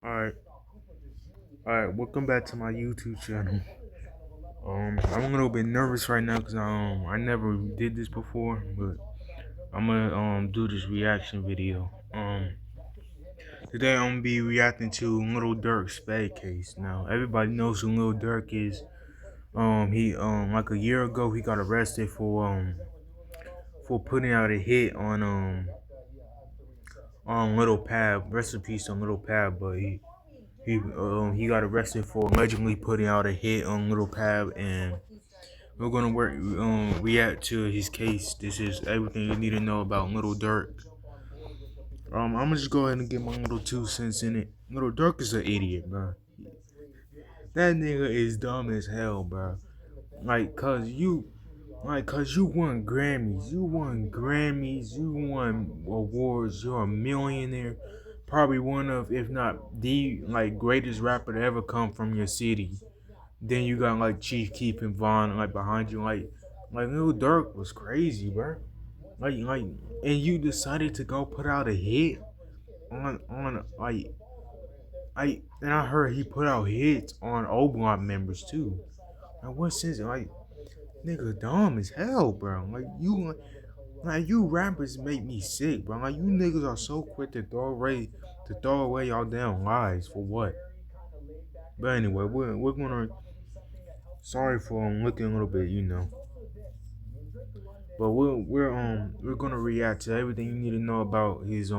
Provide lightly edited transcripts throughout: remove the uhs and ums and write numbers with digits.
Alright, welcome back to my YouTube channel. I'm a little bit nervous right now because I never did this before, but I'm gonna do this reaction video. Today I'm gonna be reacting to Lil Durk's spade case. Now everybody knows who Lil Durk is. He like a year ago he got arrested for putting out a hit on Little Pab. Rest in peace on Little Pab, but he got arrested for allegedly putting out a hit on Little Pab, and we're gonna react to his case. This is everything you need to know about Little Durk. I'm gonna just go ahead and get my little 2 cents in it. Little Durk is an idiot, bro. That nigga is dumb as hell, bro. Cause you won Grammys, you won awards, you're a millionaire, probably one of, if not the greatest rapper to ever come from your city. Then you got Chief Keef and Vaughn behind you, Lil Durk was crazy, bro. And you decided to go put out a hit on and I heard he put out hits on O Block members too. What sense? Nigga, dumb as hell, bro. You rappers make me sick, bro. You niggas are so quick to throw away y'all damn lives for what? But anyway, we're gonna. Sorry for looking a little bit, but we're gonna react to everything you need to know about his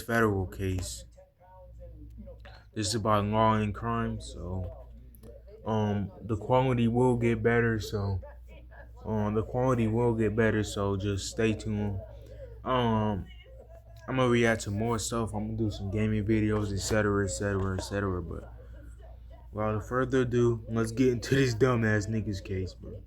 federal case. This is about law and crime, so the quality will get better. So just stay tuned. Um, I'm gonna react to more stuff. I'm gonna do some gaming videos, etc., etc., etc. But without further ado, let's get into this dumbass nigga's case, bro.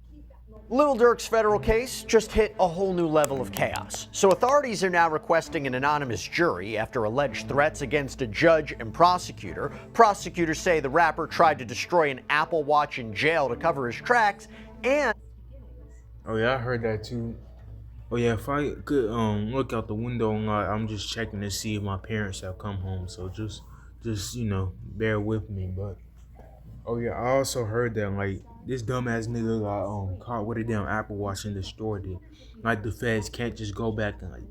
Lil Durk's federal case just hit a whole new level of chaos. So authorities are now requesting an anonymous jury after alleged threats against a judge and prosecutor. Prosecutors say the rapper tried to destroy an Apple Watch in jail to cover his tracks, and oh yeah, I heard that too. Oh yeah, if I could look out the window and I'm just checking to see if my parents have come home. So just bear with me. But oh yeah, I also heard that this dumbass nigga got caught with a damn Apple Watch and destroyed it. The feds can't just go back and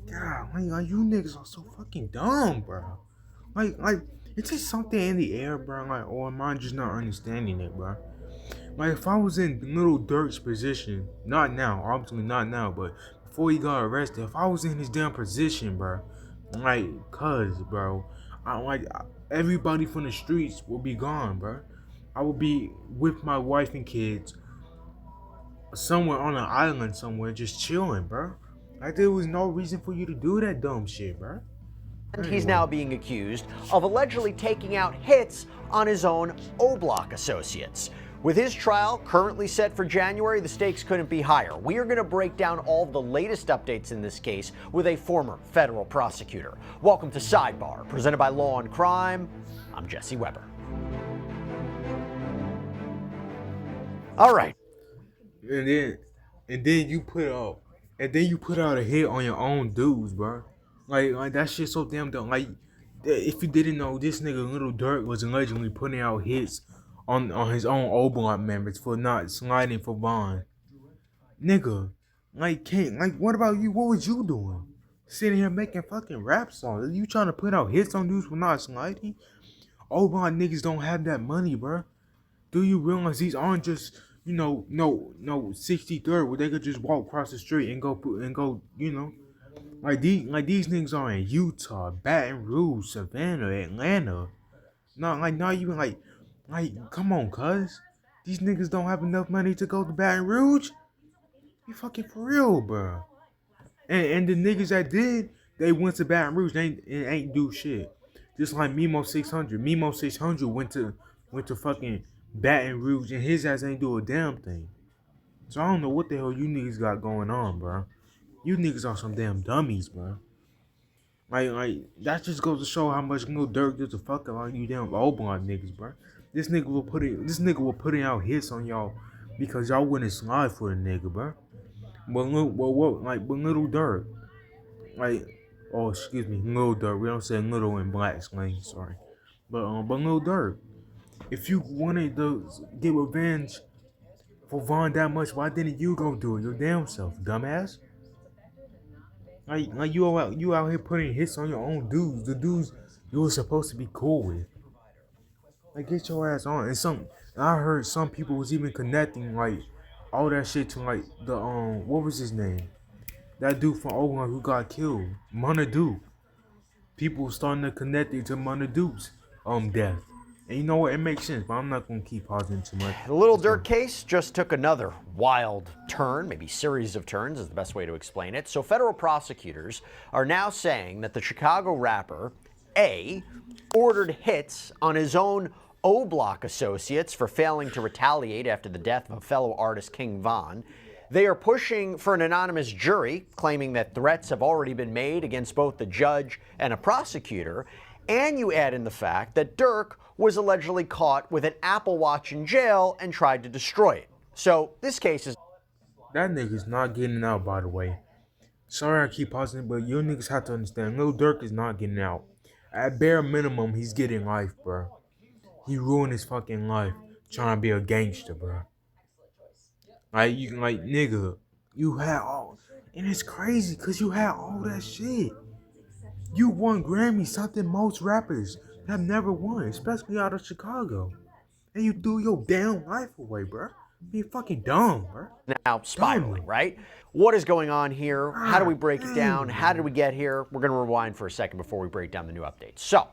God, you niggas are so fucking dumb, bro. It's just something in the air, bro. Or am I just not understanding it, bro? If I was in Little Durk's position, not now, obviously not now, but before he got arrested, if I was in his damn position, bro, bro, everybody from the streets will be gone, bro. I would be with my wife and kids somewhere on an island somewhere, just chilling, bro. There was no reason for you to do that dumb shit, bro. he's now being accused of allegedly taking out hits on his own O Block associates. With his trial currently set for January, the stakes couldn't be higher. We are going to break down all the latest updates in this case with a former federal prosecutor. Welcome to Sidebar, presented by Law and Crime. I'm Jesse Weber. All right. And then you put out a hit on your own dudes, bro. That shit so damn dumb. If you didn't know, this nigga Lil Durk was allegedly putting out hits on his own O Block members for not sliding for bond. Nigga, what about you? What was you doing? Sitting here making fucking rap songs. Are you trying to put out hits on dudes for not sliding? O Block niggas don't have that money, bro. Do you realize these aren't just, no 63rd where they could just walk across the street and go, these niggas are in Utah, Baton Rouge, Savannah, Atlanta. Not even come on, cuz. These niggas don't have enough money to go to Baton Rouge? You fucking for real, bro. And the niggas that did, they went to Baton Rouge, they ain't do shit. Just like Mimo 600. Mimo 600 went to fucking Baton Rouge and his ass ain't do a damn thing. So I don't know what the hell you niggas got going on, bro. You niggas are some damn dummies, bro. That just goes to show how much Lil Durk gives a fuck about you damn old blonde niggas, bro. This nigga will putting out hits on y'all because y'all wouldn't slide for a nigga, bro. But Lil Durk, Oh, excuse me, Lil Durk. We don't say little in black slang. Sorry, but Lil Durk. If you wanted to get revenge for Vaughn that much, why didn't you go do it your damn self, dumbass? Like you out here putting hits on your own dudes, the dudes you were supposed to be cool with. Like get your ass on. I heard some people was even connecting like all that shit to like the what was his name? That dude from Oakland who got killed, Mona Duke. People starting to connect it to Mona Duke's death. And you know what? It makes sense, but I'm not gonna keep pausing too much. The Lil Let's Durk go. case just took another wild turn, maybe series of turns is the best way to explain it. So federal prosecutors are now saying that the Chicago rapper, A, ordered hits on his own O-Block associates for failing to retaliate after the death of a fellow artist, King Von. They are pushing for an anonymous jury, claiming that threats have already been made against both the judge and a prosecutor. And you add in the fact that Durk was allegedly caught with an Apple Watch in jail and tried to destroy it. So this case is... That nigga's not getting out, by the way. Sorry I keep pausing, but you niggas have to understand. Lil Durk is not getting out. At bare minimum, he's getting life, bro. He ruined his fucking life trying to be a gangster, bro. Like you, like nigga, you had all, and it's crazy because you had all that shit. You won Grammy, something most rappers have never won, especially out of Chicago. And you threw your damn life away, bro. You fucking dumb, bro. now spiraling, right? What is going on here? How do we break it down? How did we get here? We're going to rewind for a second before we break down the new updates. So,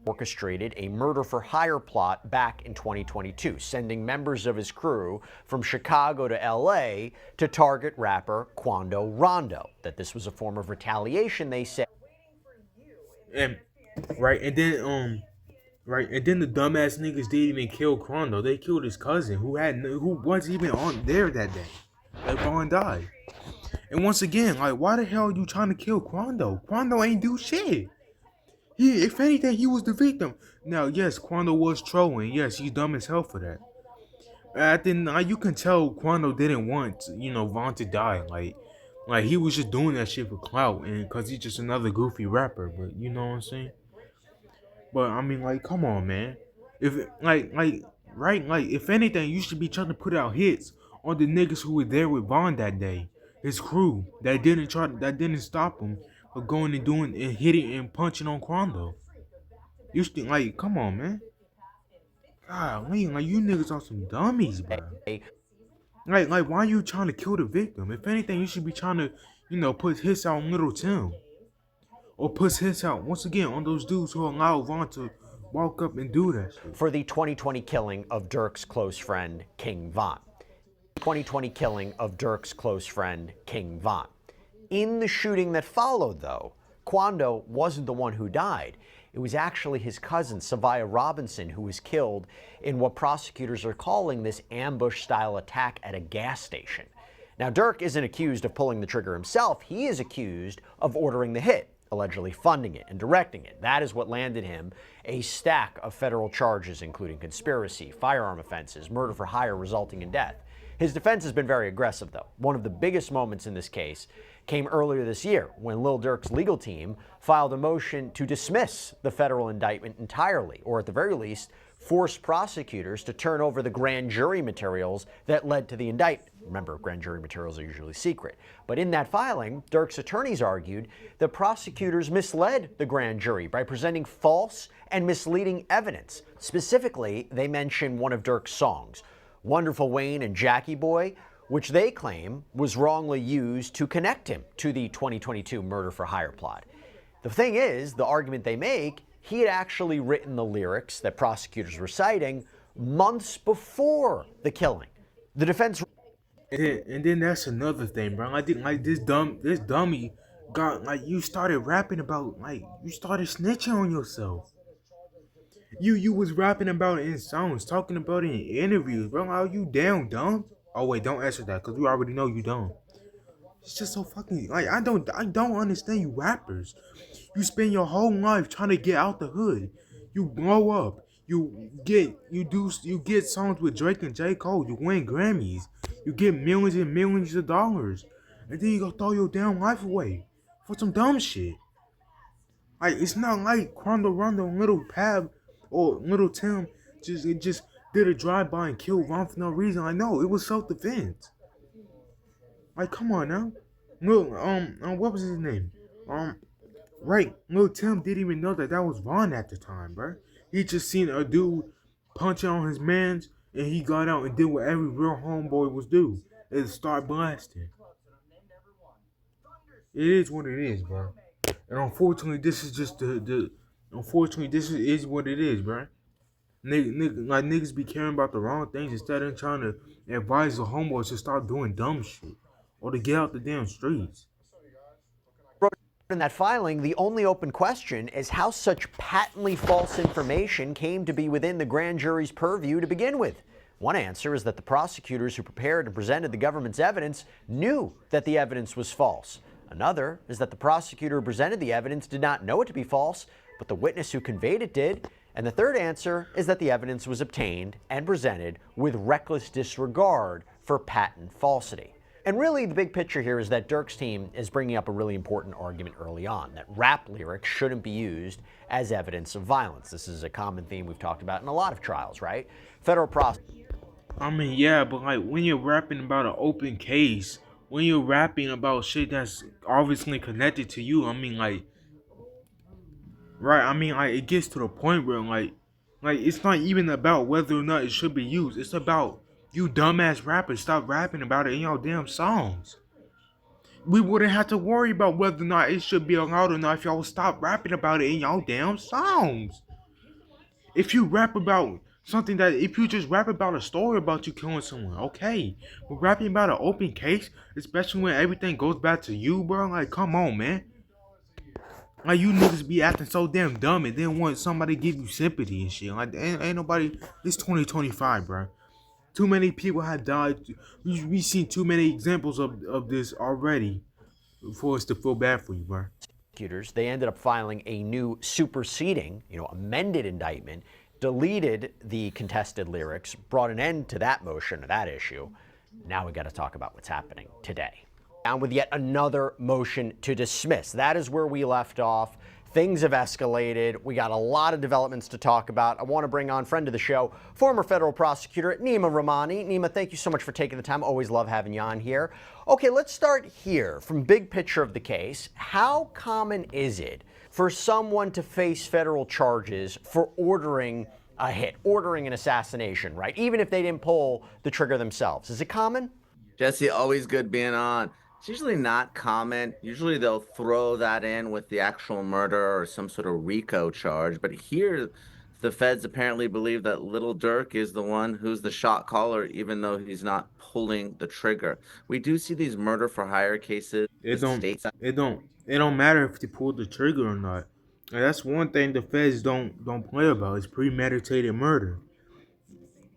orchestrated a murder for hire plot back in 2022, sending members of his crew from Chicago to LA to target rapper Quando Rondo. That this was a form of retaliation, they said. And right, and then the dumbass niggas didn't even kill Crondo. They killed his cousin, who wasn't even on there that day. That Vaughn died. And once again, like, why the hell are you trying to kill Quando? Quando ain't do shit. If anything, he was the victim. Now, yes, Quando was trolling. Yes, he's dumb as hell for that. You can tell Quando didn't want, Vaughn to die. Like he was just doing that shit for clout, and cause he's just another goofy rapper. But you know what I'm saying? But I mean, like, come on, man. If right, like, if anything, you should be trying to put out hits on the niggas who were there with Vaughn that day, his crew that didn't stop him from going and doing and hitting and punching on Quando. You should like, come on, man. God, like you niggas are some dummies, bro. Like, why are you trying to kill the victim? If anything, you should be trying to, put hits out on Little Tim. Or puts his out once again on those dudes who allow Vaughn to walk up and do that shit. For the 2020 killing of Durk's close friend, King Von. 2020 killing of Durk's close friend, King Von. In the shooting that followed, though, Quando wasn't the one who died. It was actually his cousin, Savia Robinson, who was killed in what prosecutors are calling this ambush-style attack at a gas station. Now, Durk isn't accused of pulling the trigger himself. He is accused of ordering the hit, allegedly funding it and directing it. That is what landed him a stack of federal charges, including conspiracy, firearm offenses, murder for hire resulting in death. His defense has been very aggressive, though. One of the biggest moments in this case came earlier this year when Lil Durk's legal team filed a motion to dismiss the federal indictment entirely, or at the very least, force prosecutors to turn over the grand jury materials that led to the indictment. Remember, grand jury materials are usually secret. But in that filing, Durk's attorneys argued that prosecutors misled the grand jury by presenting false and misleading evidence. Specifically, they mentioned one of Durk's songs, Wonderful Wayne and Jackie Boy, which they claim was wrongly used to connect him to the 2022 murder for hire plot. The thing is, the argument they make, he had actually written the lyrics that prosecutors were citing months before the killing. The defense... And then that's another thing, bro. I think like this dummy got like you started rapping about like you started snitching on yourself. You was rapping about it in songs, talking about it in interviews, bro. Are you damn dumb? Oh wait, don't answer that, cause we already know you dumb. It's just so fucking like I don't understand you rappers. You spend your whole life trying to get out the hood. You blow up. You get songs with Drake and J. Cole. You win Grammys. You get millions and millions of dollars. And then you go throw your damn life away for some dumb shit. Like it's not like Rondo and Little Pab or Little Tim just did a drive by and killed Ron for no reason. Like no, it was self defense. Like come on now. Lil what was his name? Um right, Lil Tim didn't even know that was Ron at the time, bro. He just seen a dude punching on his mans and he got out and did what every real homeboy was do. Is start blasting. It is what it is, bro. And unfortunately, this is just the unfortunately this is what it is, bro. Like niggas be caring about the wrong things instead of trying to advise the homeboys to stop doing dumb shit or to get out the damn streets. In that filing, the only open question is how such patently false information came to be within the grand jury's purview to begin with. One answer is that the prosecutors who prepared and presented the government's evidence knew that the evidence was false. Another is that the prosecutor who presented the evidence did not know it to be false, but the witness who conveyed it did. And the third answer is that the evidence was obtained and presented with reckless disregard for patent falsity. And really, the big picture here is that Durk's team is bringing up a really important argument early on, that rap lyrics shouldn't be used as evidence of violence. This is a common theme we've talked about in a lot of trials, right? Federal prosecutors. I mean, yeah, but like when you're rapping about an open case, when you're rapping about shit that's obviously connected to you, I mean, like, right? I mean, like, it gets to the point where, like it's not even about whether or not it should be used. It's about you dumbass rappers stop rapping about it in your damn songs. We wouldn't have to worry about whether or not it should be allowed or not if y'all stop rapping about it in y'all damn songs. If you rap about something that, if you just rap about a story about you killing someone, okay. But rapping about an open case, especially when everything goes back to you, bro, like, come on, man. Like, you niggas be acting so damn dumb and then want somebody to give you sympathy and shit. Like, ain't nobody, it's 2025, bro. Too many people have died. We seen too many examples of this already for us to feel bad for you, bro. They ended up filing a new superseding, amended indictment, deleted the contested lyrics, brought an end to that motion, that issue. Now we got to talk about what's happening today. And with yet another motion to dismiss. That is where we left off. Things have escalated. We got a lot of developments to talk about. I want to bring on friend of the show, former federal prosecutor Nima Rahmani. Nima, thank you so much for taking the time. Always love having you on here. Okay, let's start here from big picture of the case. How common is it for someone to face federal charges for ordering a hit, ordering an assassination, right? Even if they didn't pull the trigger themselves. Is it common? Jesse, always good being on. It's usually not common. Usually they'll throw that in with the actual murder or some sort of RICO charge. But here, the feds apparently believe that Lil Durk is the one who's the shot caller, even though he's not pulling the trigger. We do see these murder for hire cases. It don't matter if they pulled the trigger or not. And that's one thing the feds don't play about. It's premeditated murder.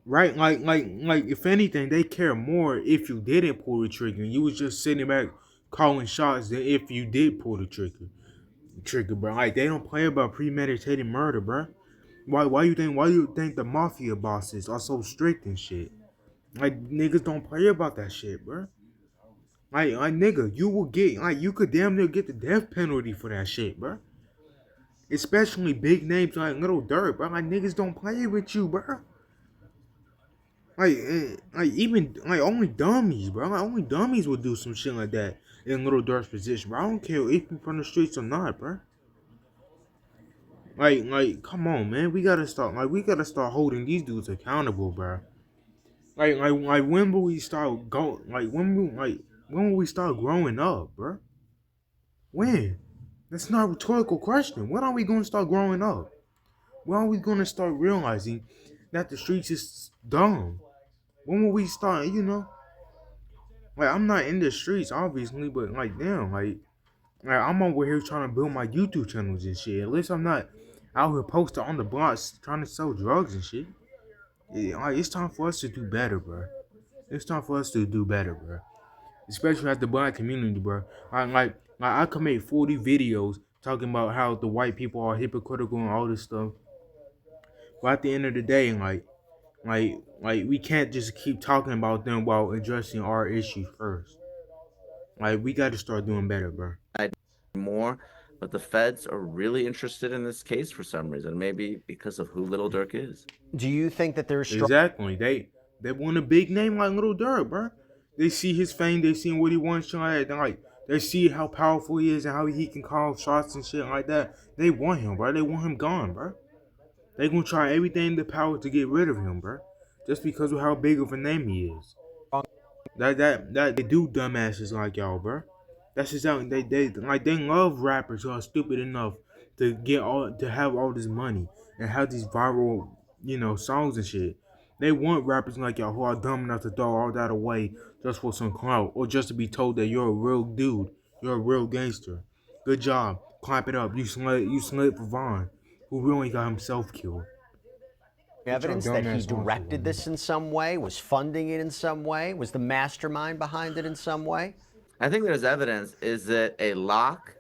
Right? Like if anything, they care more if you didn't pull the trigger and you was just sitting back calling shots than if you did pull the trigger, bro. Like they don't play about premeditated murder, bro. Why you think the mafia bosses are so strict and shit? Like niggas don't play about that shit, bro. Like nigga, you will get you could damn near get the death penalty for that shit, bro. Especially big names like Lil Durk, bro. Like niggas don't play with you, bro. Even only dummies, bro. Like only dummies would do some shit like that in Lil Durk's position, bro. I don't care if you from the streets or not, bro. Come on, man. We gotta start holding these dudes accountable, bro. When will we start when will we start growing up, bro? When? That's not a rhetorical question. When are we gonna start growing up? When are we gonna start realizing that the streets is dumb? When will we start, I'm not in the streets, obviously, but damn, I'm over here trying to build my YouTube channels and shit. At least I'm not out here posted on the blocks trying to sell drugs and shit. Yeah, it's time for us to do better, bro. It's time for us to do better, bro. Especially at the black community, bro. I could make 40 videos talking about how the white people are hypocritical and all this stuff. But at the end of the day, we can't just keep talking about them while addressing our issues first. Like we got to start doing better, bro. More, but the feds are really interested in this case for some reason, maybe because of who Little Dirk is. Do you think that there's strong Exactly. They want a big name like Little Durk, bro. They see his fame. They see what he wants, shit like that. Like they see how powerful he is and how he can call shots and shit like that. They want him, bro. They want him gone, bro. They gonna try everything in their power to get rid of him, bro. Just because of how big of a name he is. That they do dumbasses like y'all, bro. That's just how they love rappers who are stupid enough to get all to have all this money and have these viral songs and shit. They want rappers like y'all who are dumb enough to throw all that away just for some clout or just to be told that you're a real dude, you're a real gangster. Good job, clap it up. You slid for Vaughn, who really got himself killed. Get your evidence dumb that he ass on directed somewhere. this in some way, was funding it in some way, was the mastermind behind it in some way? I think there's evidence. Is it a lock?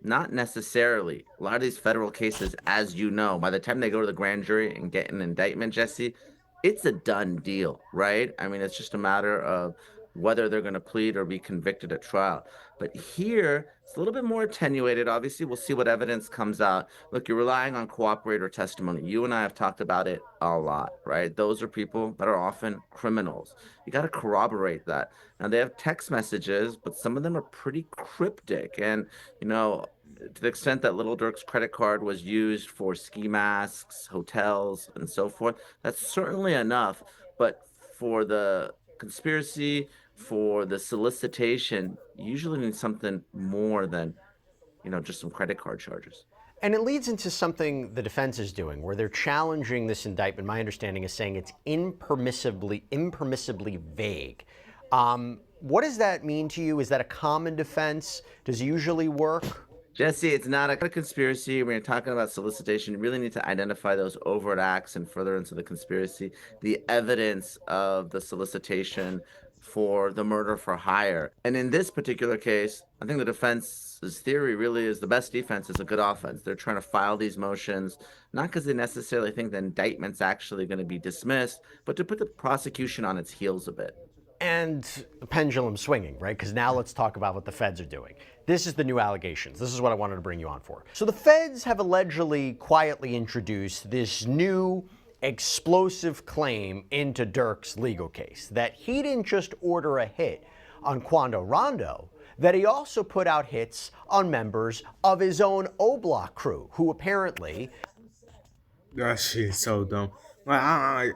Not necessarily. A lot of these federal cases, as you know, by the time they go to the grand jury and get an indictment, Jesse, it's a done deal, right? I mean, it's just a matter of whether they're going to plead or be convicted at trial. But here, it's a little bit more attenuated. Obviously, we'll see what evidence comes out. Look, you're relying on cooperator testimony. You and I have talked about it a lot, right? Those are people that are often criminals. You got to corroborate that. Now, they have text messages, but some of them are pretty cryptic. And, you know, to the extent that Little Dirk's credit card was used for ski masks, hotels, and so forth, that's certainly enough. But for the conspiracy, for the solicitation, you usually need something more than, just some credit card charges. And it leads into something the defense is doing, where they're challenging this indictment. My understanding is saying it's impermissibly vague. What does that mean to you? Is that a common defense? Does it usually work? Jesse, it's not a conspiracy. When you're talking about solicitation, you really need to identify those overt acts and furtherance of the conspiracy, the evidence of the solicitation for the murder for hire. And in this particular case, I think the defense's theory really is the best defense is a good offense. They're trying to file these motions, not because they necessarily think the indictment's actually going to be dismissed, but to put the prosecution on its heels a bit. And the pendulum swinging, right? Because now let's talk about what the feds are doing. This is the new allegations. This is what I wanted to bring you on for. So the feds have allegedly quietly introduced this new explosive claim into Durk's legal case, that he didn't just order a hit on Quando Rondo, that he also put out hits on members of his own O-Block crew, who apparently That shit is so dumb. I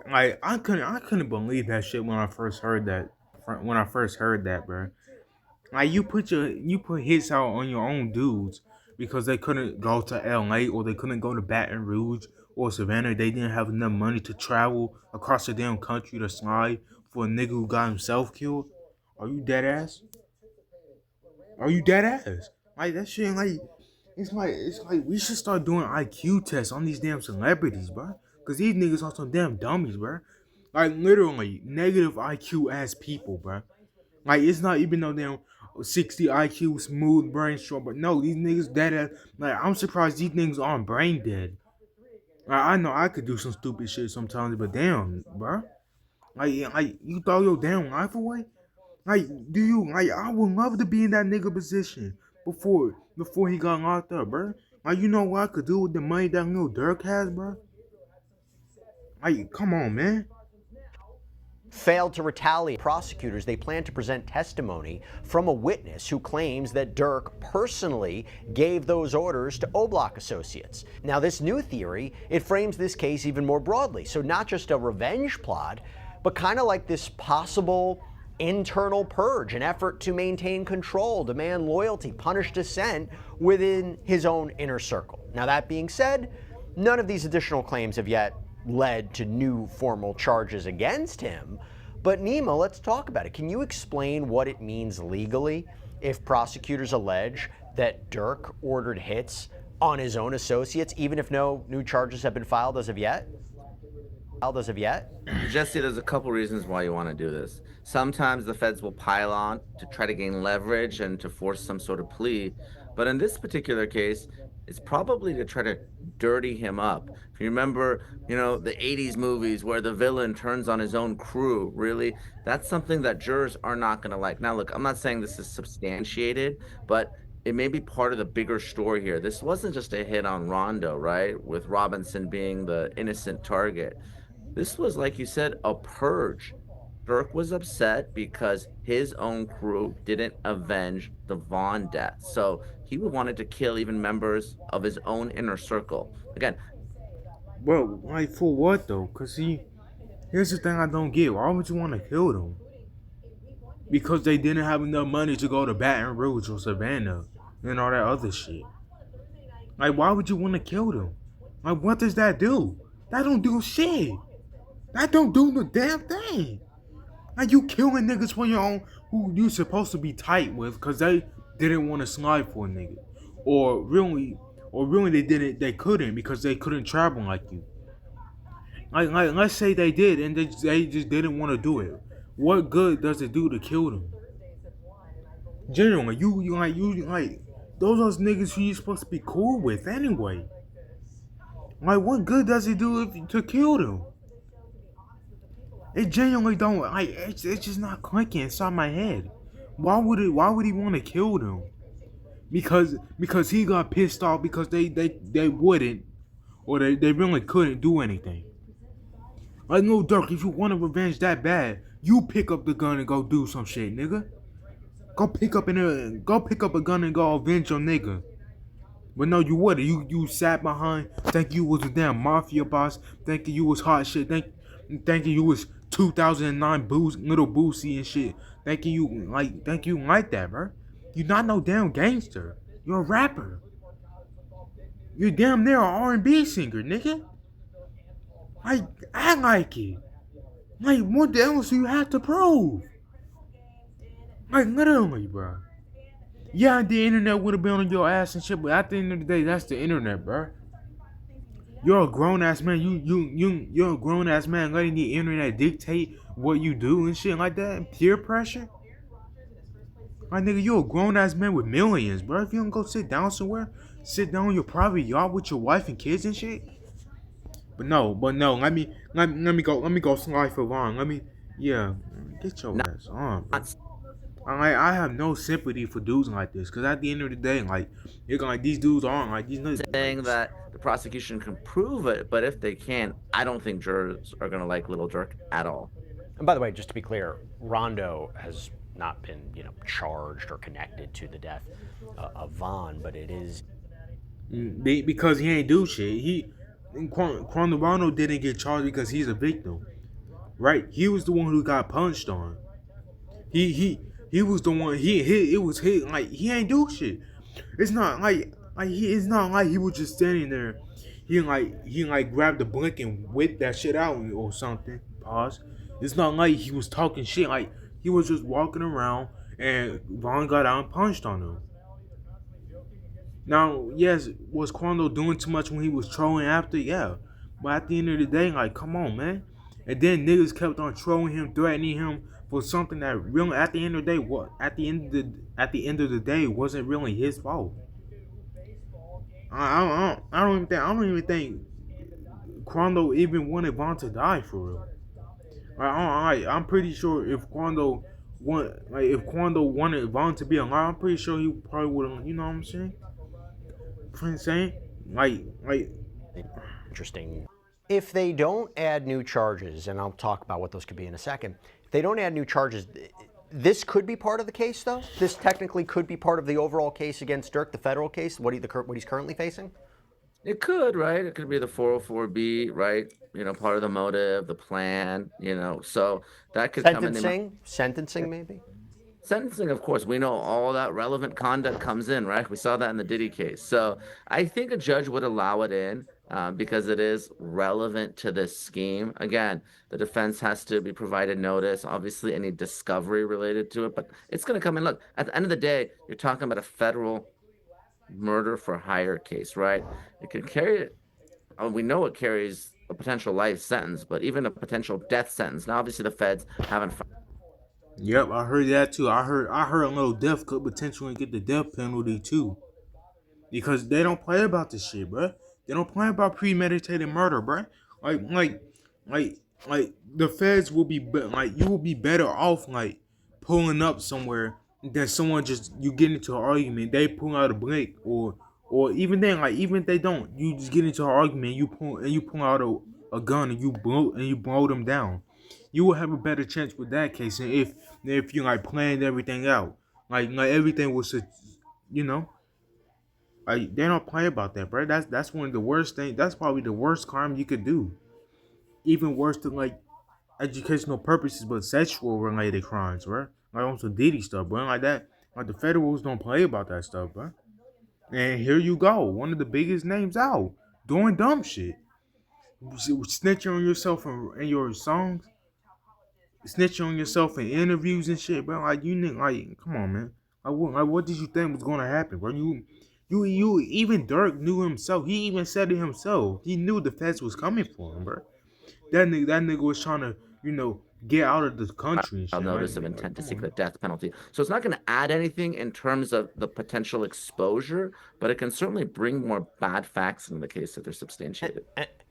couldn't believe that shit when I first heard that. When I first heard that, bro. Like you put hits out on your own dudes because they couldn't go to LA or they couldn't go to Baton Rouge or Savannah. They didn't have enough money to travel across the damn country to slide for a nigga who got himself killed. Are you dead ass? Are you dead ass? Like that shit like it's like we should start doing IQ tests on these damn celebrities, bro. Cause these niggas are some damn dummies, bro. Like literally negative IQ ass people, bro. Like it's not even no damn 60 IQ smooth brain strong, but no, these niggas dead ass. Like I'm surprised these niggas aren't brain dead. Like, I know I could do some stupid shit sometimes, but damn, bro. Like you throw your damn life away. Like, do you like? I would love to be in that nigga position before he got locked up, bro. Like, you know what I could do with the money that Lil Durk has, bro? Like, come on, man. failed to retaliate. Prosecutors, they plan to present testimony from a witness who claims that Durk personally gave those orders to O-Block associates. Now, this new theory, it frames this case even more broadly. So not just a revenge plot, but kind of like this possible internal purge, an effort to maintain control, demand loyalty, punish dissent within his own inner circle. Now, that being said, none of these additional claims have yet led to new formal charges against him. But Nima, let's talk about it. Can you explain what it means legally if prosecutors allege that Durk ordered hits on his own associates, even if no new charges have been filed as of yet? Jesse, there's a couple reasons why you want to do this. Sometimes the feds will pile on to try to gain leverage and to force some sort of plea. But in this particular case, it's probably to try to dirty him up. If you remember, the 80s movies where the villain turns on his own crew, really, that's something that jurors are not going to like. Now, look, I'm not saying this is substantiated, but it may be part of the bigger story here. This wasn't just a hit on Rondo, right? With Robinson being the innocent target. This was, like you said, a purge. Dirk was upset because his own crew didn't avenge the Vaughn death. So he wanted to kill even members of his own inner circle. Again, Well, like for what though? Cause see, here's the thing I don't get. Why would you want to kill them? Because they didn't have enough money to go to Baton Rouge or Savannah and all that other shit. Like, why would you want to kill them? Like, what does that do? That don't do shit. That don't do the damn thing. Like, you killing niggas for your own, who you supposed to be tight with, because they didn't want to slide for a nigga, or really they couldn't because they couldn't travel like you. Like let's say they did and they just didn't want to do it. What good does it do to kill them? Genuinely, you like those are niggas who you supposed to be cool with anyway. Like, what good does it do to kill them? It genuinely don't like it's just not clicking inside my head. Why would he want to kill them? Because he got pissed off because they wouldn't or they really couldn't do anything. Like, no, Durk, if you want to revenge that bad, you pick up the gun and go do some shit, nigga. Go pick up a gun and go avenge your nigga. But no, you wouldn't. You sat behind, thinking you was a damn mafia boss, thinking you was hot shit, thinking you was 2009 little Boosie and shit, thinking you like that, bro. You not no damn gangster. You're a rapper. You're damn near an R&B singer, nigga. Like, act like it. Like, what else do you have to prove? Like, literally, bro. Yeah, the internet would have been on your ass and shit, but at the end of the day, that's the internet, bro. You're a grown ass man. You're a grown ass man letting the internet dictate what you do and shit like that. Peer pressure. Like, nigga, you're a grown ass man with millions, bro. If you don't go sit down somewhere, sit down in your private yard with your wife and kids and shit. But no. Let me go slide for long. Yeah, get your not, ass on, bro. not I have no sympathy for dudes like this, cause at the end of the day, like, you're like these dudes aren't like these niggas like. saying that the prosecution can prove it, but if they can, I don't think jurors are going to like Little Dirk at all. And by the way, just to be clear, Rondo has not been, charged or connected to the death of Vaughn, but it is Because he ain't do shit. Rondo didn't get charged because he's a victim, right? He was the one who got punched on. He was the one. It was hit. Like, he ain't do shit. It's not like he. It's not like he was just standing there. He grabbed the blink and whipped that shit out or something. Pause. It's not like he was talking shit. Like, he was just walking around and Vaughn got out and punched on him. Now, yes, was Quando doing too much when he was trolling after? Yeah. But at the end of the day, like, come on, man. And then niggas kept on trolling him, threatening him for something that really, at the end of the day, at the end of the day, wasn't really his fault. I don't even think Quando even wanted Vaughn to die for real. I'm pretty sure if Quando wanted Vaughn to be alive, I'm pretty sure he probably would have. You know what I'm saying? Saying like interesting. If they don't add new charges, and I'll talk about what those could be in a second, if they don't add new charges, this could be part of the case, though? This technically could be part of the overall case against Dirk, the federal case, what he's currently facing? It could, right? It could be the 404B, right? Part of the motive, the plan, so that could come in. Sentencing, maybe? Sentencing, of course, we know all that relevant conduct comes in, right? We saw that in the Diddy case. So I think a judge would allow it in because it is relevant to this scheme. Again, the defense has to be provided notice, obviously any discovery related to it, but it's going to come in. Look, at the end of the day, you're talking about a federal murder for hire case, right? It could carry, we know it carries a potential life sentence, but even a potential death sentence. Now, obviously, the feds haven't. Yep, I heard that too. I heard a little death could potentially get the death penalty too, because they don't play about this shit, bro. They don't play about premeditated murder, bro. Like like like the feds will be like, you will be better off like pulling up somewhere that someone just you get into an argument, they pull out a blank, or even then, like even if they don't, you just get into an argument, you pull out a gun and you blow them down. You will have a better chance with that case than if you like planned everything out, like everything was, you know, like they don't play about that, bro. That's one of the worst things. That's probably the worst crime you could do. Even worse than like educational purposes, but sexual related crimes, bro. Like on some Diddy stuff, bro. Like that. Like the federals don't play about that stuff, bro. And here you go, one of the biggest names out doing dumb shit, snitching on yourself in your songs, snitching on yourself in interviews and shit, bro. Like you need, like, come on, man. What did you think was gonna happen, bro? You even Dirk knew himself. He even said it himself. He knew the feds was coming for him, bro. That nigga was trying to, get out of the country and shit. Notice of Like intent to come seek on. the death penalty. So it's not going to add anything in terms of the potential exposure, but it can certainly bring more bad facts in the case if they're substantiated.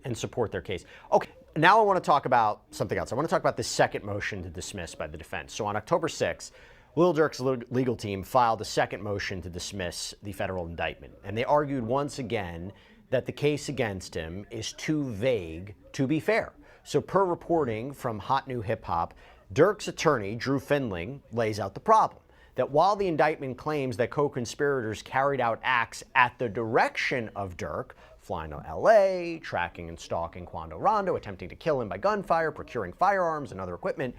And support their case. Okay, now I want to talk about something else. I want to talk about the second motion to dismiss by the defense. So on October 6th, Lil Durk's legal team filed a second motion to dismiss the federal indictment. And they argued once again that the case against him is too vague to be fair. So per reporting from Hot New Hip Hop, Durk's attorney, Drew Findling, lays out the problem. That while the indictment claims that co-conspirators carried out acts at the direction of Durk, flying to LA, tracking and stalking Quando Rondo, attempting to kill him by gunfire, procuring firearms and other equipment,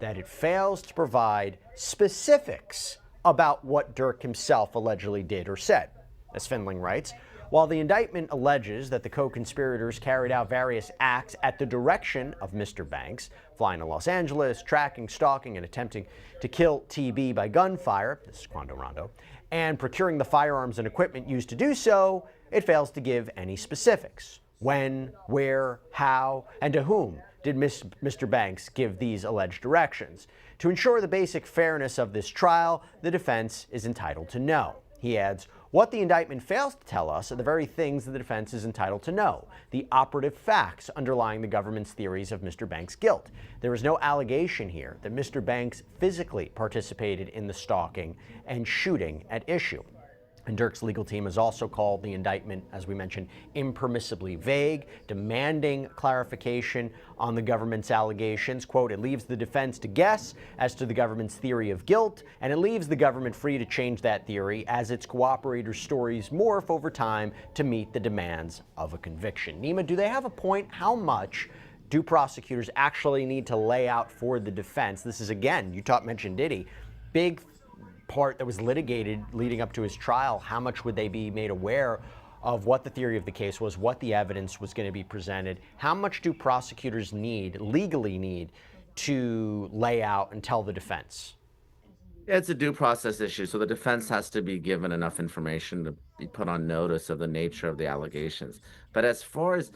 that it fails to provide specifics about what Durk himself allegedly did or said. As Findling writes, while the indictment alleges that the co-conspirators carried out various acts at the direction of Mr. Banks, flying to Los Angeles, tracking, stalking, and attempting to kill TB by gunfire, this is Quando Rondo, and procuring the firearms and equipment used to do so, it fails to give any specifics. When, where, how, and to whom did Mr. Banks give these alleged directions? To ensure the basic fairness of this trial, the defense is entitled to know. He adds, what the indictment fails to tell us are the very things that the defense is entitled to know, the operative facts underlying the government's theories of Mr. Banks' guilt. There is no allegation here that Mr. Banks physically participated in the stalking and shooting at issue. And Durk's legal team has also called the indictment, as we mentioned, impermissibly vague, demanding clarification on the government's allegations. Quote, it leaves the defense to guess as to the government's theory of guilt, and it leaves the government free to change that theory as its cooperators' stories morph over time to meet the demands of a conviction. Nima, do they have a point? How much do prosecutors actually need to lay out for the defense? This is, again, you mentioned Diddy, big part that was litigated leading up to his trial. How much would they be made aware of what the theory of the case was, what the evidence was going to be presented? How much do prosecutors legally need, to lay out and tell the defense? Yeah, it's a due process issue. So the defense has to be given enough information to be put on notice of the nature of the allegations. But as far as,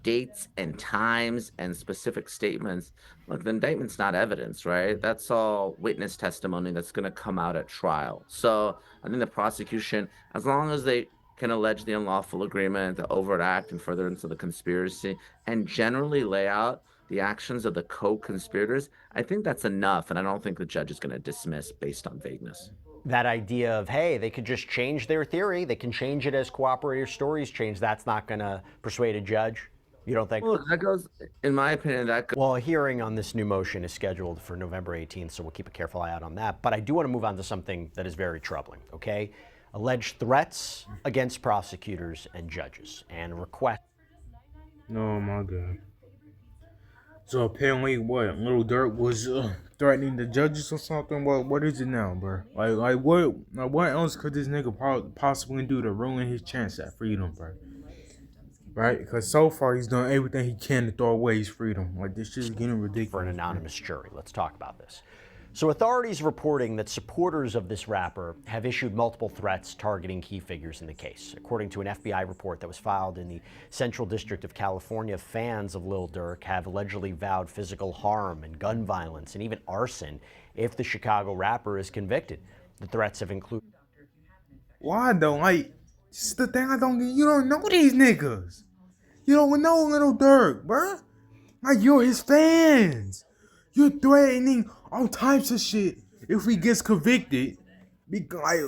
dates and times and specific statements, look, the indictment's not evidence, right? That's all witness testimony that's going to come out at trial. So I think the prosecution, as long as they can allege the unlawful agreement, the overt act and furtherance of the conspiracy, and generally lay out the actions of the co-conspirators, I think that's enough, and I don't think the judge is going to dismiss based on vagueness. That idea of, hey, they could just change their theory, they can change it as cooperator stories change, that's not going to persuade a judge? You don't think? Well, that goes, in my opinion, that goes. Well, a hearing on this new motion is scheduled for November 18th, so we'll keep a careful eye out on that. But I do want to move on to something that is very troubling, okay? Alleged threats against prosecutors and judges, and requests. Oh my god. So apparently, what Lil Durk was threatening the judges or something. What is it now, bro? What else could this nigga possibly do to ruin his chance at freedom, bro? Right? Because so far he's done everything he can to throw away his freedom. Like this shit is getting ridiculous. For an anonymous jury. Let's talk about this. So authorities reporting that supporters of this rapper have issued multiple threats targeting key figures in the case. According to an FBI report that was filed in the Central District of California, fans of Lil Durk have allegedly vowed physical harm and gun violence and even arson if the Chicago rapper is convicted. The threats have included... Why though? Like, this is the thing I don't get. You don't know these niggas. You don't know Lil Durk, bruh. Like, you're his fans. You're threatening all types of shit if he gets convicted. Because like,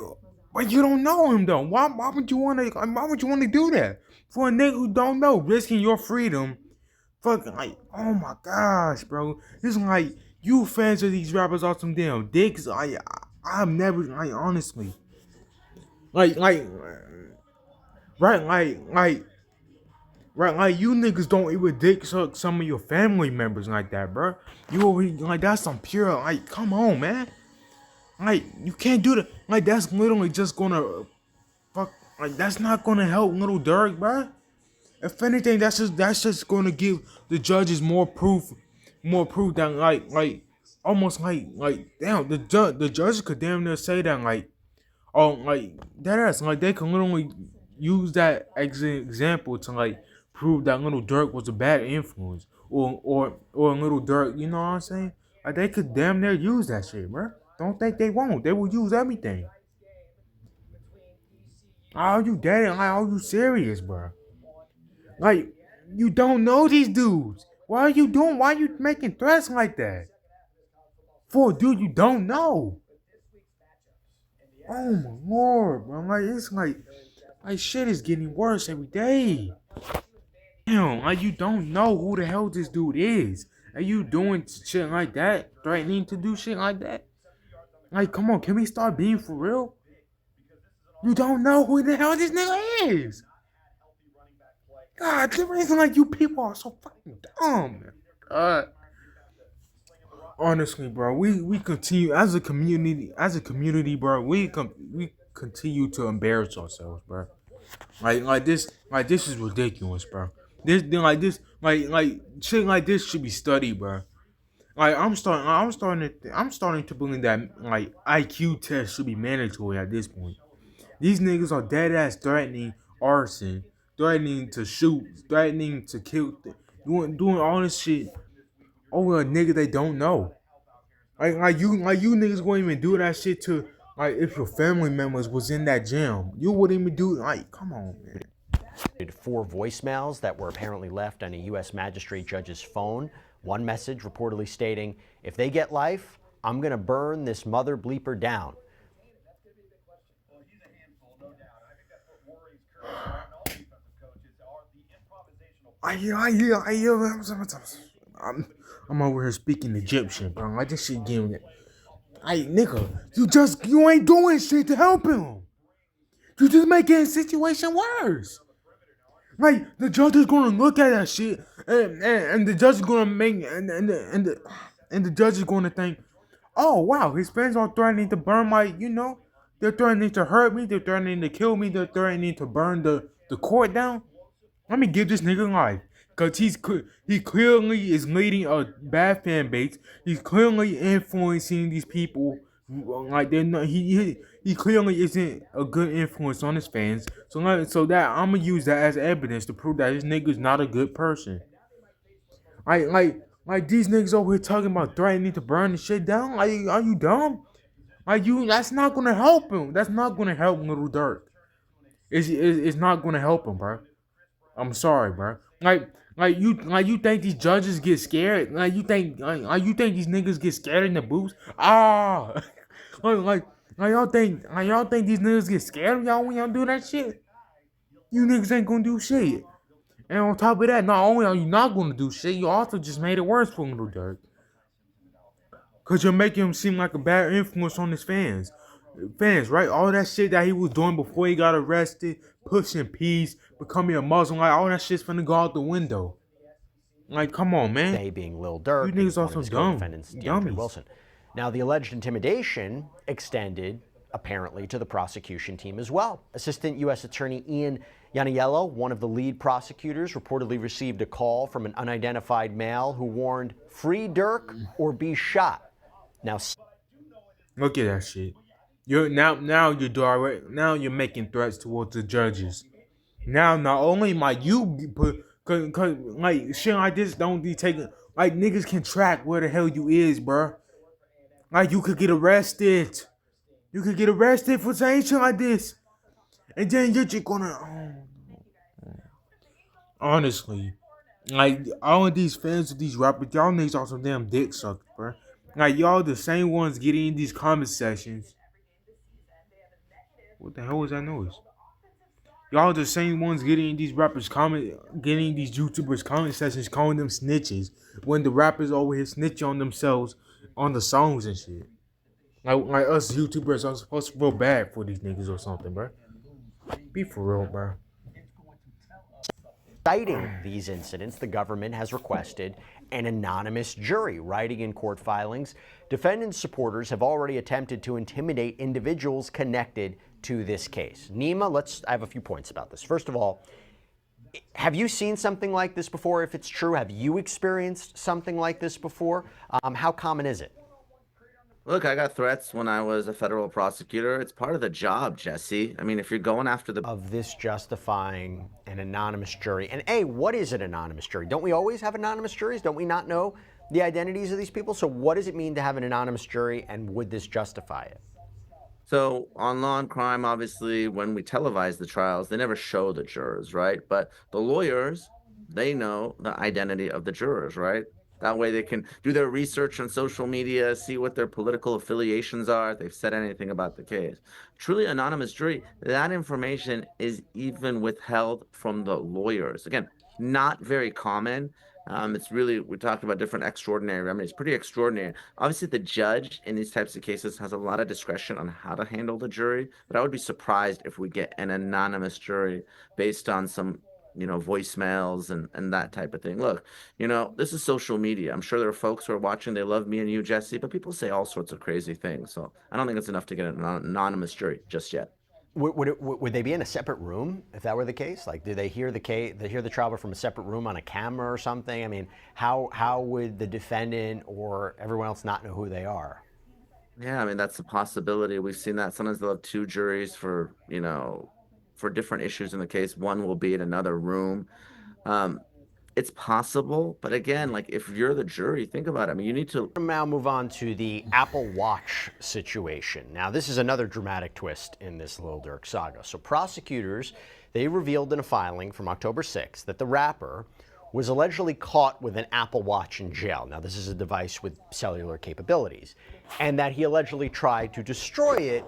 but you don't know him though. Why would you wanna why would you wanna do that? For a nigga who don't know, risking your freedom. Fucking like, oh my gosh, bro. This is like you fans of these rappers are some damn dicks. I've never like honestly. Like right like you niggas don't even dick suck some of your family members like that, bro. You already like that's some pure like come on, man. Like you can't do that. Like that's literally just gonna fuck like that's not gonna help Little Durk, bro. If anything, that's just gonna give the judges more proof that like almost like damn the judges could damn near say that like oh like that ass like they can literally use that as an example to like prove that Little Durk was a bad influence or Little Durk, you know what I'm saying? Like they could damn near use that shit, bro. Don't think they won't. They will use everything. Are you dead? Like, are you serious, bro? Like, you don't know these dudes. Why are you doing? Why are you making threats like that? For a dude you don't know. Oh my lord, bro. Like, it's like shit is getting worse every day. Damn, like you don't know who the hell this dude is. Are you doing shit like that? Threatening to do shit like that? Like, come on, can we start being for real? You don't know who the hell this nigga is. God, the reason like you people are so fucking dumb, man. God. Honestly, bro, we continue as a community, bro. We continue to embarrass ourselves, bro. Like this is ridiculous, bro. This shit like this should be studied, bro. Like I'm starting to believe that like IQ tests should be mandatory at this point. These niggas are dead ass threatening arson, threatening to shoot, threatening to kill, doing all this shit over a nigga they don't know. Like you niggas wouldn't even do that shit to like if your family members was in that gym. You wouldn't even do like come on, man. 4 voicemails that were apparently left on a U.S. magistrate judge's phone. One message reportedly stating, if they get life, I'm going to burn this mother bleeper down. I'm over here speaking Egyptian, bro. Like this shit giving it. Hey, nigga, you ain't doing shit to help him. You just making the situation worse. Like the judge is gonna look at that shit, and the judge is gonna make and the judge is gonna think, oh wow, his friends are threatening to burn my, they're threatening to hurt me, they're threatening to kill me, they're threatening to burn the court down. Let me give this nigga life. Cause he clearly is leading a bad fan base. He's clearly influencing these people. Like they're not. He clearly isn't a good influence on his fans. So that I'm gonna use that as evidence to prove that this nigga's not a good person. Like these niggas over here talking about threatening to burn the shit down. Like, are you dumb? That's not gonna help him. That's not gonna help Little Durk. It's not gonna help him, bro. I'm sorry, bro. Like you think these judges get scared? Like you think these niggas get scared in the booth? Ah, like like like y'all think these niggas get scared of y'all when y'all do that shit? You niggas ain't gonna do shit. And on top of that, not only are you not gonna do shit, you also just made it worse for Little Durk. Cause you're making him seem like a bad influence on his fans. Fans, right? All that shit that he was doing before he got arrested, pushing peace, becoming a Muslim, like all that shit's finna go out the window. Like, come on, man. They being Lil You Durk and niggas one are of some his dumb co-defendants, DeAndre dummies. Wilson. Now, the alleged intimidation extended apparently to the prosecution team as well. Assistant U.S. Attorney Ian Yaniello, one of the lead prosecutors, reportedly received a call from an unidentified male who warned, "Free Durk or be shot." Now, Look at that shit. Now you're making threats towards the judges. Now not only might you cause like shit like this don't be taken like niggas can track where the hell you is, bruh. Like you could get arrested. You could get arrested for saying shit like this. And then you're just gonna honestly, like all of these fans of these rappers, y'all niggas are some damn dick suckers, bruh. Like y'all the same ones getting in these comment sections. What the hell was that noise? Y'all the same ones getting these rappers comment, getting these YouTubers comment sessions, calling them snitches when the rappers over here snitch on themselves on the songs and shit. Like us YouTubers are supposed to feel bad for these niggas or something, bro. Be for real, bro. Citing these incidents, the government has requested an anonymous jury. Writing in court filings, defendant supporters have already attempted to intimidate individuals connected to this case. Nima, I have a few points about this. First of all, have you seen something like this before? If it's true, have you experienced something like this before? How common is it? Look, I got threats when I was a federal prosecutor. It's part of the job, Jesse. I mean, if you're going after the Of this justifying an anonymous jury. And A, what is an anonymous jury? Don't we always have anonymous juries? Don't we not know the identities of these people? So what does it mean to have an anonymous jury, and would this justify it? So on Law and Crime, obviously, when we televise the trials, they never show the jurors, right? But the lawyers, they know the identity of the jurors, right? That way they can do their research on social media, see what their political affiliations are, if they've said anything about the case. Truly anonymous jury, that information is even withheld from the lawyers. Again, not very common. It's really, we talked about different extraordinary remedies, pretty extraordinary. Obviously, the judge in these types of cases has a lot of discretion on how to handle the jury, but I would be surprised if we get an anonymous jury based on some, voicemails and that type of thing. Look, this is social media. I'm sure there are folks who are watching, they love me and you, Jesse, but people say all sorts of crazy things. So I don't think it's enough to get an anonymous jury just yet. Would they be in a separate room if that were the case? Like, do they hear the case, they hear the trial from a separate room on a camera or something? I mean, how would the defendant or everyone else not know who they are? Yeah, I mean, that's a possibility. We've seen that. Sometimes they'll have two juries for different issues in the case. One will be in another room. Um, it's possible, but again, like if you're the jury, think about it. I mean, you need to. Now move on to the Apple Watch situation. Now, this is another dramatic twist in this Lil Durk saga. So prosecutors, they revealed in a filing from October 6th that the rapper was allegedly caught with an Apple Watch in jail. Now, this is a device with cellular capabilities, and that he allegedly tried to destroy it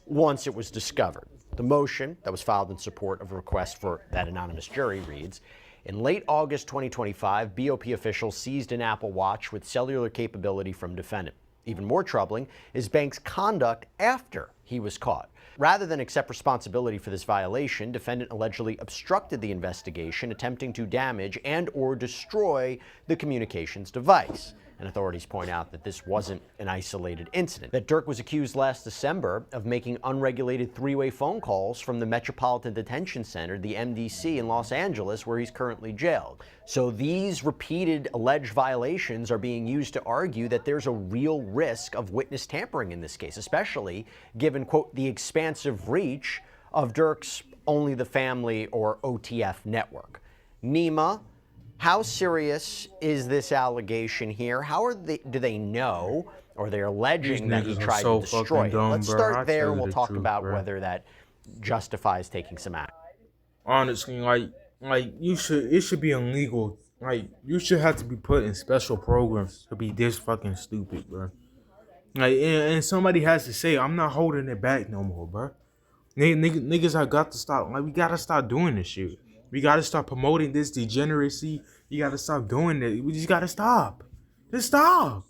once it was discovered. The motion that was filed in support of a request for that anonymous jury reads, in late August 2025, BOP officials seized an Apple Watch with cellular capability from defendant. Even more troubling is Banks' conduct after he was caught. Rather than accept responsibility for this violation, defendant allegedly obstructed the investigation, attempting to damage and or destroy the communications device. And authorities point out that this wasn't an isolated incident. That Durk was accused last December of making unregulated three-way phone calls from the Metropolitan Detention Center, the MDC in Los Angeles, where he's currently jailed. So these repeated alleged violations are being used to argue that there's a real risk of witness tampering in this case, especially given, quote, the expansive reach of Durk's Only the Family or OTF network. Nima, how serious is this allegation here? Do they know, or they're alleging that he tried to destroy it? Let's start there, and we'll talk about whether that justifies taking some action. Honestly, it should be illegal. Like, you should have to be put in special programs to be this fucking stupid, bro. Like, and somebody has to say, I'm not holding it back no more, bro. Niggas, I got to stop. Like, we gotta stop doing this shit. We gotta stop promoting this degeneracy. You gotta stop doing it. We just gotta stop. Just stop.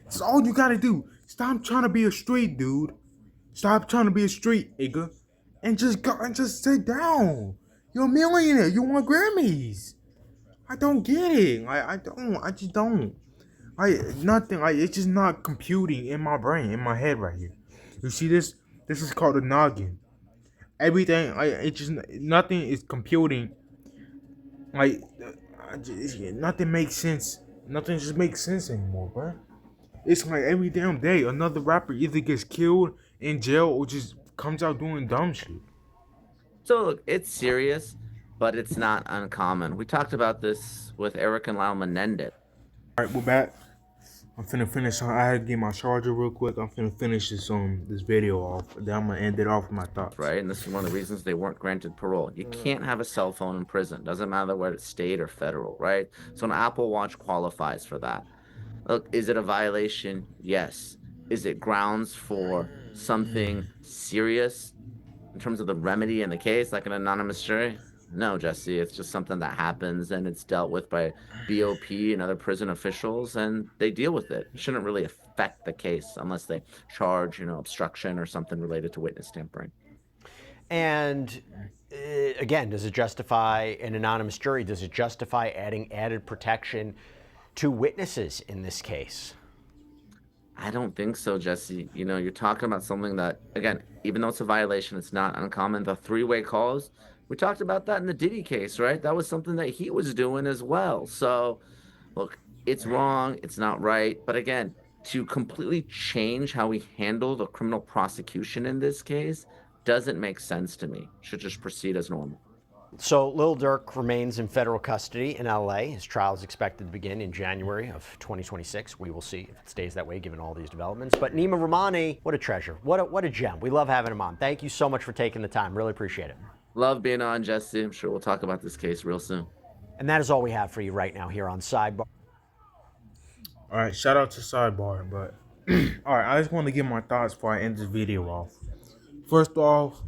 That's all you gotta do. Stop trying to be a street dude. Stop trying to be a street nigga. And just go and just sit down. You're a millionaire. You want Grammys. I don't get it. I don't. I just don't. Nothing. It's just not computing in my brain, in my head right here. You see this? This is called a noggin. Everything. It just nothing is computing. Nothing makes sense. Nothing just makes sense anymore, bro. It's like every damn day another rapper either gets killed in jail or just comes out doing dumb shit. So look, it's serious, but it's not uncommon. We talked about this with Eric and Lyle Menendez. All right, we're back. I'm finna finish. I had to get my charger real quick. I'm finna finish this video off. Then I'm gonna end it off with my thoughts. Right, and this is one of the reasons they weren't granted parole. You can't have a cell phone in prison. Doesn't matter whether it's state or federal, right? So an Apple Watch qualifies for that. Look, is it a violation? Yes. Is it grounds for something serious? in terms of the remedy in the case, like an anonymous jury? No, Jesse. It's just something that happens and it's dealt with by BOP and other prison officials, and they deal with it. It shouldn't really affect the case unless they charge, obstruction or something related to witness tampering. And again, does it justify an anonymous jury? Does it justify adding added protection to witnesses in this case? I don't think so, Jesse. You're talking about something that, again, even though it's a violation, it's not uncommon. The three-way calls, we talked about that in the Diddy case, right? That was something that he was doing as well. So, look, it's wrong, it's not right. But again, to completely change how we handle the criminal prosecution in this case doesn't make sense to me. Should just proceed as normal. So Lil Durk remains in federal custody in LA. His trial is expected to begin in January of 2026. We will see if it stays that way given all these developments. But Nima Rahmani, what a treasure. What a gem. We love having him on. Thank you so much for taking the time. Really appreciate it. Love being on, Jesse. I'm sure we'll talk about this case real soon. And that is all we have for you right now here on Sidebar. All right, shout out to Sidebar, but all right, I just want to get my thoughts before I end this video off. First off,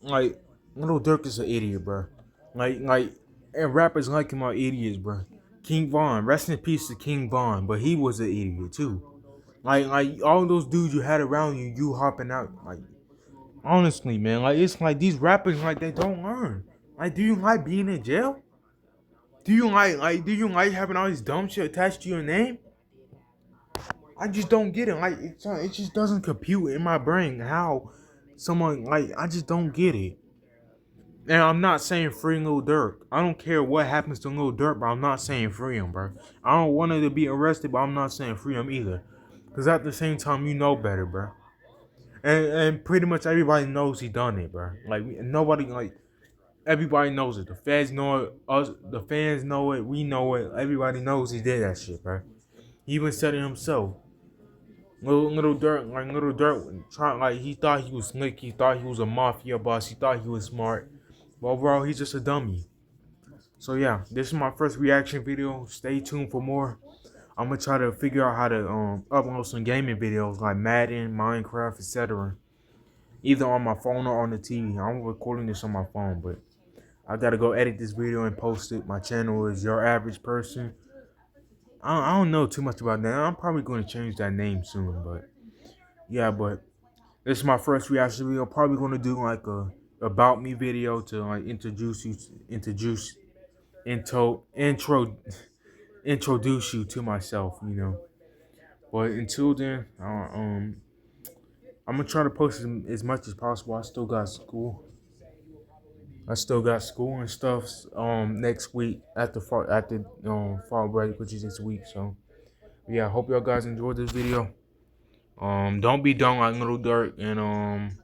like, Lil Durk is an idiot, bro. And rappers like him are idiots, bro. King Von, rest in peace to King Von, but he was an idiot too. Like all those dudes you had around you, you hopping out. Like, honestly, man, like it's like these rappers, like they don't learn. Like, do you like being in jail? Do you like having all this dumb shit attached to your name? I just don't get it. Like, it just doesn't compute in my brain how someone, like, I just don't get it. And I'm not saying free Lil Durk. I don't care what happens to Lil Durk, but I'm not saying free him, bro. I don't want him to be arrested, but I'm not saying free him either. Because at the same time, you know better, bro. And pretty much everybody knows he done it, bro. Like, nobody, like, everybody knows it. The fans know it. Us, the fans know it. We know it. Everybody knows he did that shit, bro. He even said it himself. Little Durk, trying, like, he thought he was slick. He thought he was a mafia boss. He thought he was smart. But overall, he's just a dummy. So yeah, this is my first reaction video. Stay tuned for more. I'm gonna try to figure out how to upload some gaming videos like Madden, Minecraft, etc. Either on my phone or on the TV. I'm recording this on my phone, but I gotta go edit this video and post it. My channel is Your Average Person. I don't know too much about that. I'm probably going to change that name soon, but yeah, but this is my first reaction video. Probably going to do like a about me video to like intro introduce you to myself, But until then, I'm gonna try to post as much as possible. I still got school. And stuff next week after fall break, which is this week. So yeah, I hope y'all guys enjoyed this video. Don't be dumb like Little Durk, and